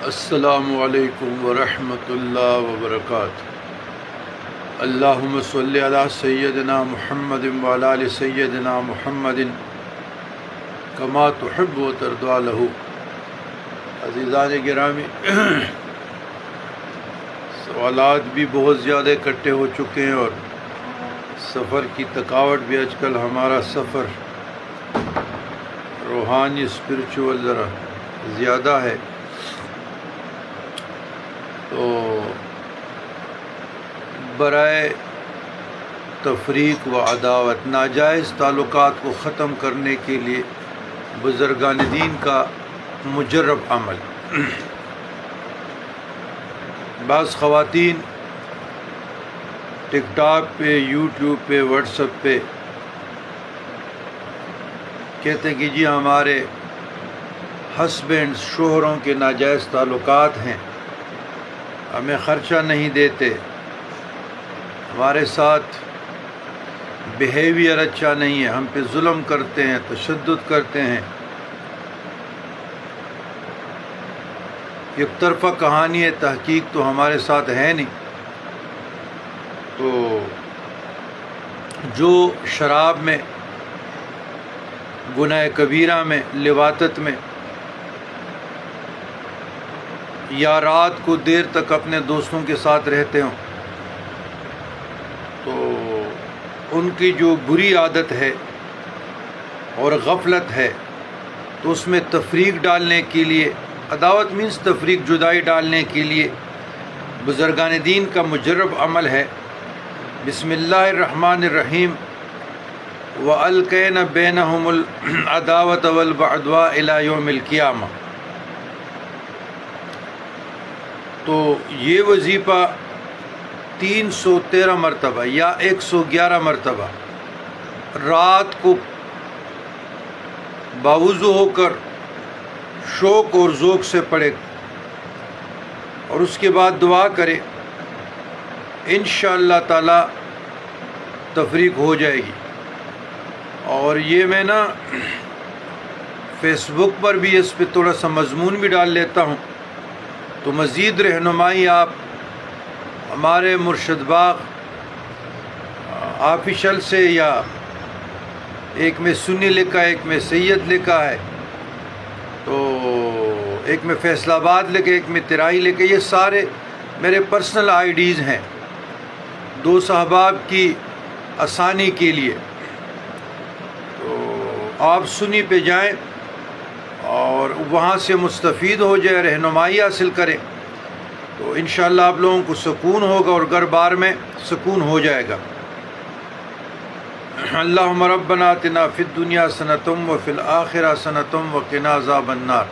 السلام علیکم ورحمۃ اللہ وبرکاتہ۔ اللہم صلی علی سیدنا محمد وعلی آل سیدنا محمد کما تحب و ترضی لہ۔ عزیزان گرامی، سوالات بھی بہت زیادہ اکٹھے ہو چکے ہیں اور سفر کی تھکاوٹ بھی آج کل ہمارا سفر روحانی اسپرچول ذرا زیادہ ہے، تو برائے تفریق و عداوت ناجائز تعلقات کو ختم کرنے کے لیے بزرگان دین کا مجرب عمل۔ بعض خواتین ٹک ٹاک پہ، یوٹیوب پہ، واٹس ایپ پہ کہتے ہیں کہ جی ہمارے ہسبینڈ شوہروں کے ناجائز تعلقات ہیں، ہمیں خرچہ نہیں دیتے، ہمارے ساتھ بیہیویئر اچھا نہیں ہے، ہم پہ ظلم کرتے ہیں، تشدد کرتے ہیں۔ ایک طرفہ کہانی ہے، تحقیق تو ہمارے ساتھ ہے نہیں۔ تو جو شراب میں، گناہ کبیرہ میں، لواطت میں، یا رات کو دیر تک اپنے دوستوں کے ساتھ رہتے ہوں، تو ان کی جو بری عادت ہے اور غفلت ہے، تو اس میں تفریق ڈالنے کے لیے، عداوت مینس تفریق، جدائی ڈالنے کے لیے بزرگان دین کا مجرب عمل ہے بسم اللہ الرحمن الرحیم وَأَلْقَيْنَا بَيْنَهُمُ الْعَدَاوَةَ وَالْبَغْضَاءَ إِلَى يَوْمِ الْقِيَامَةِ۔ تو یہ وظیفہ 313 مرتبہ یا 111 مرتبہ رات کو باوضو ہو کر شوق اور ذوق سے پڑھے اور اس کے بعد دعا کرے، انشاءاللہ تعالی تفریق ہو جائے گی۔ اور یہ میں نا فیس بک پر بھی اس پہ تھوڑا سا مضمون بھی ڈال لیتا ہوں، تو مزید رہنمائی آپ ہمارے مرشد باغ آفیشل سے، یا ایک میں سنی لکھا ہے، ایک میں سید لکھا ہے، تو ایک میں فیصل آباد لکھے، ایک میں ترائی لکھے، یہ سارے میرے پرسنل آئی ڈیز ہیں دوست احباب کی آسانی کے لیے۔ تو آپ سنی پہ جائیں اور وہاں سے مستفید ہو جائے، رہنمائی حاصل کریں، تو انشاءاللہ آپ لوگوں کو سکون ہوگا اور گھر بار میں سکون ہو جائے گا۔ اللہم ربنا آتنا فی الدنیا حسنۃ وفی الآخرۃ حسنۃ وقنا عذاب النار۔